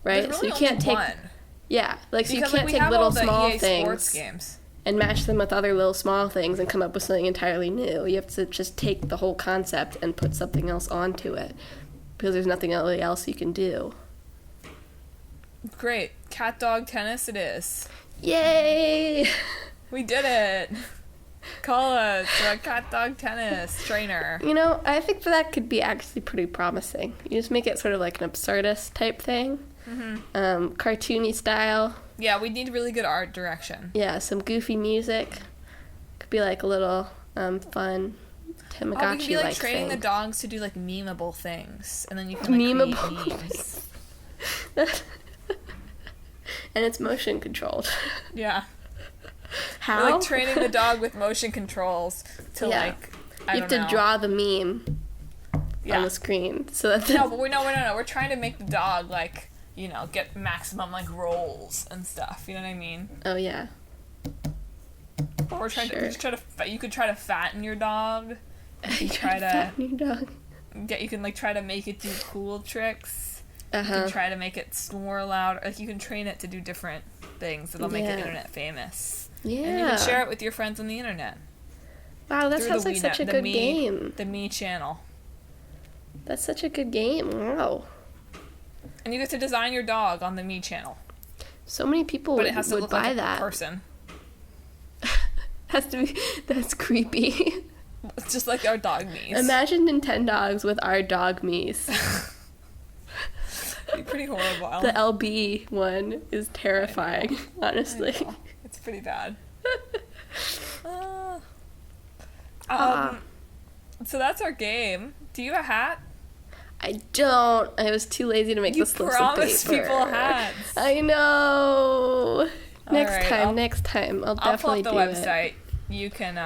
[SPEAKER 2] right?
[SPEAKER 1] There's really
[SPEAKER 2] so you can't
[SPEAKER 1] only
[SPEAKER 2] take...
[SPEAKER 1] one.
[SPEAKER 2] Yeah, like, so
[SPEAKER 1] because,
[SPEAKER 2] you can't
[SPEAKER 1] we
[SPEAKER 2] take
[SPEAKER 1] have
[SPEAKER 2] little
[SPEAKER 1] all the
[SPEAKER 2] small
[SPEAKER 1] EA
[SPEAKER 2] things
[SPEAKER 1] Sports games.
[SPEAKER 2] and match them with other little small things and come up with something entirely new. You have to just take the whole concept and put something else onto it, because there's nothing really else you can do.
[SPEAKER 1] Great. Cat dog tennis it is.
[SPEAKER 2] Yay!
[SPEAKER 1] We did it. Call us a cat dog tennis trainer.
[SPEAKER 2] You know, I think that could be actually pretty promising. You just make it sort of like an absurdist type thing. Cartoony style.
[SPEAKER 1] Yeah, we need really good art direction.
[SPEAKER 2] Yeah, some goofy music. Could be like a little fun Tamagotchi-like
[SPEAKER 1] we could be like training
[SPEAKER 2] thing.
[SPEAKER 1] the dogs to do like memeable things, and then you can like create memes.
[SPEAKER 2] And it's motion controlled.
[SPEAKER 1] Yeah.
[SPEAKER 2] How?
[SPEAKER 1] We're like training the dog with motion controls to like
[SPEAKER 2] you have to draw the meme on the screen so that
[SPEAKER 1] No, but we're trying to make the dog like, you know, get maximum like rolls and stuff. You know what I mean?
[SPEAKER 2] Oh yeah.
[SPEAKER 1] Or we're trying to you could try to fatten your dog. You can
[SPEAKER 2] fatten your dog.
[SPEAKER 1] You can like try to make it do cool tricks. You can try to make it snore loud. Like you can train it to do different things that'll make it internet famous.
[SPEAKER 2] Yeah.
[SPEAKER 1] And you can share it with your friends on the internet.
[SPEAKER 2] Wow, that sounds like such a good game.
[SPEAKER 1] The Mii channel.
[SPEAKER 2] That's such a good game. Wow.
[SPEAKER 1] And you get to design your dog on the Mii channel.
[SPEAKER 2] So many people
[SPEAKER 1] but it has to
[SPEAKER 2] would
[SPEAKER 1] look
[SPEAKER 2] buy
[SPEAKER 1] like
[SPEAKER 2] that.
[SPEAKER 1] A person.
[SPEAKER 2] Has to be. That's creepy.
[SPEAKER 1] It's just like our dog Miis.
[SPEAKER 2] Imagine Nintendogs with our dog Miis.
[SPEAKER 1] It'd be pretty horrible.
[SPEAKER 2] The LB one is terrifying, honestly.
[SPEAKER 1] It's pretty bad. So that's our game. Do you have a hat?
[SPEAKER 2] I don't. I was too lazy to make the slips of paper. You
[SPEAKER 1] promised people hats.
[SPEAKER 2] I know. Next
[SPEAKER 1] I'll
[SPEAKER 2] time. I'll
[SPEAKER 1] pull
[SPEAKER 2] definitely do
[SPEAKER 1] up the
[SPEAKER 2] it.
[SPEAKER 1] website. You can,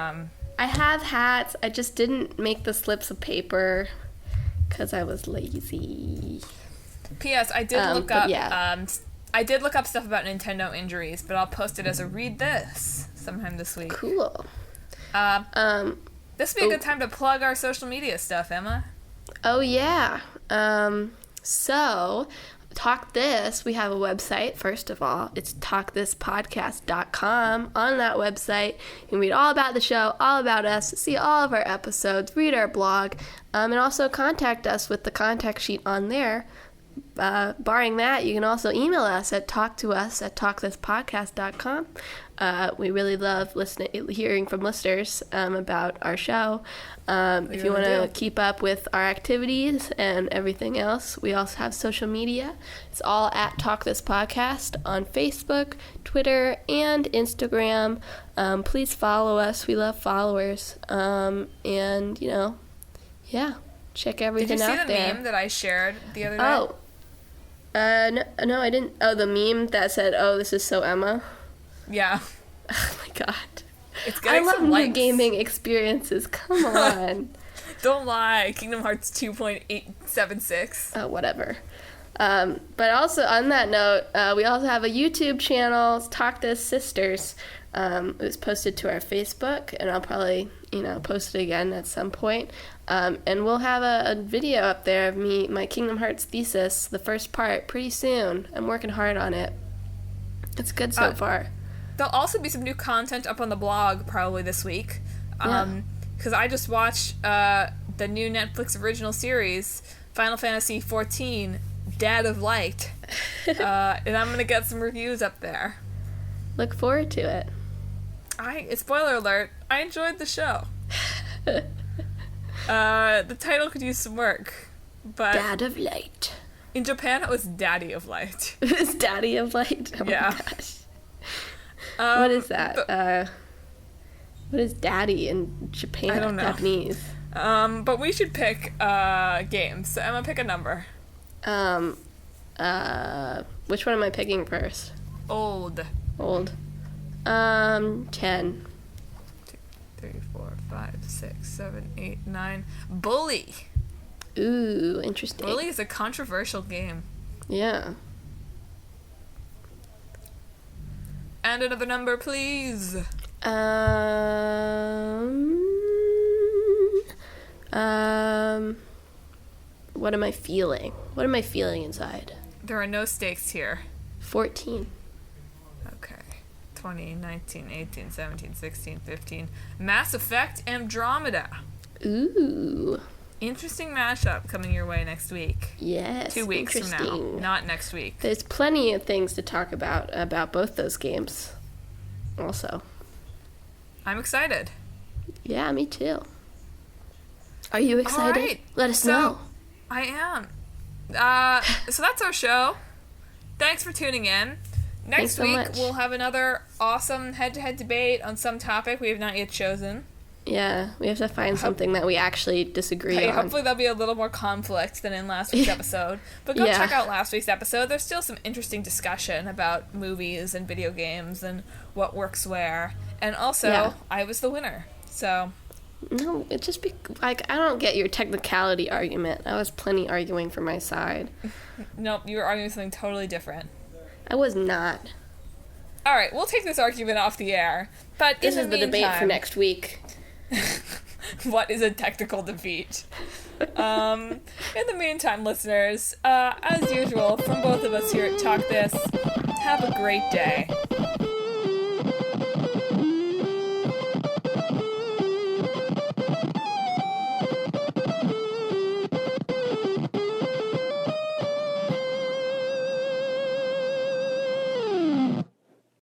[SPEAKER 2] I have hats. I just didn't make the slips of paper because I was lazy.
[SPEAKER 1] P.S. I did look up. I did look up stuff about Nintendo injuries, but I'll post it as a read this sometime this week.
[SPEAKER 2] Cool.
[SPEAKER 1] This would be a good time to plug our social media stuff, Emma.
[SPEAKER 2] Oh yeah. So Talk This, we have a website, first of all. It's talkthispodcast.com. On that website, you can read all about the show, all about us, see all of our episodes, read our blog, and also contact us with the contact sheet on there. Barring that, you can also email us at talkthispodcast.com. We really love hearing from listeners about our show. If you want to keep up with our activities and everything else, we also have social media. It's all at Talk This Podcast on Facebook, Twitter, and Instagram. Please follow us. We love followers. And, check everything out there.
[SPEAKER 1] Did you see the meme that I shared the other day?
[SPEAKER 2] Oh. No, I didn't. Oh, the meme that said, "Oh, this is so Emma."
[SPEAKER 1] Yeah.
[SPEAKER 2] Oh my god.
[SPEAKER 1] It's getting
[SPEAKER 2] I love
[SPEAKER 1] some
[SPEAKER 2] new
[SPEAKER 1] likes.
[SPEAKER 2] gaming experiences. Come on.
[SPEAKER 1] Don't lie. Kingdom Hearts 2.876.
[SPEAKER 2] Oh, whatever. But also on that note, we also have a YouTube channel. It's Talk This Sisters. It was posted to our Facebook, and I'll probably, post it again at some point. And we'll have a video up there of my Kingdom Hearts thesis, the first part, pretty soon. I'm working hard on it. It's good so far.
[SPEAKER 1] There'll also be some new content up on the blog probably this week. Because I just watched the new Netflix original series, Final Fantasy XIV, Dad of Light. And I'm going to get some reviews up there.
[SPEAKER 2] Look forward to it.
[SPEAKER 1] Spoiler alert, I enjoyed the show. The title could use some work, but
[SPEAKER 2] Dad of Light.
[SPEAKER 1] In Japan, it was Daddy of Light.
[SPEAKER 2] It was Daddy of Light? Oh
[SPEAKER 1] yeah.
[SPEAKER 2] My gosh. What is that? What is Daddy in Japan?
[SPEAKER 1] I don't know.
[SPEAKER 2] Japanese.
[SPEAKER 1] But we should pick games. So Emma, pick a number.
[SPEAKER 2] Which one am I picking first?
[SPEAKER 1] Old.
[SPEAKER 2] 10. 2,
[SPEAKER 1] 3, 4, 5, 6, 7, 8, 9. Bully.
[SPEAKER 2] Ooh, interesting.
[SPEAKER 1] Bully is a controversial game.
[SPEAKER 2] Yeah.
[SPEAKER 1] And another number, please.
[SPEAKER 2] What am I feeling? What am I feeling inside?
[SPEAKER 1] There are no stakes here.
[SPEAKER 2] 14.
[SPEAKER 1] Okay. 20, 19, 18, 17, 16, 15. Mass Effect Andromeda.
[SPEAKER 2] Ooh.
[SPEAKER 1] Interesting mashup coming your way next week.
[SPEAKER 2] Yes.
[SPEAKER 1] 2 weeks from now. Not next week.
[SPEAKER 2] There's plenty of things to talk about both those games. Also.
[SPEAKER 1] I'm excited.
[SPEAKER 2] Yeah, me too. Are you excited?
[SPEAKER 1] All right.
[SPEAKER 2] Let us know.
[SPEAKER 1] I am. So that's our show. Thanks for tuning in. Next week, we'll have another awesome head-to-head debate on some topic we have not yet chosen.
[SPEAKER 2] Yeah, we have to find something that we actually disagree on.
[SPEAKER 1] Hopefully there'll be a little more conflict than in last week's episode. But go check out last week's episode. There's still some interesting discussion about movies and video games and what works where. And also, I was the winner. So...
[SPEAKER 2] No, it just I don't get your technicality argument. I was plenty arguing for my side.
[SPEAKER 1] Nope, you were arguing something totally different.
[SPEAKER 2] I was not.
[SPEAKER 1] All right, we'll take this argument off the air. But
[SPEAKER 2] this is the debate for next week.
[SPEAKER 1] What is a technical defeat? In the meantime, listeners, as usual, from both of us here at Talk This, have a great day.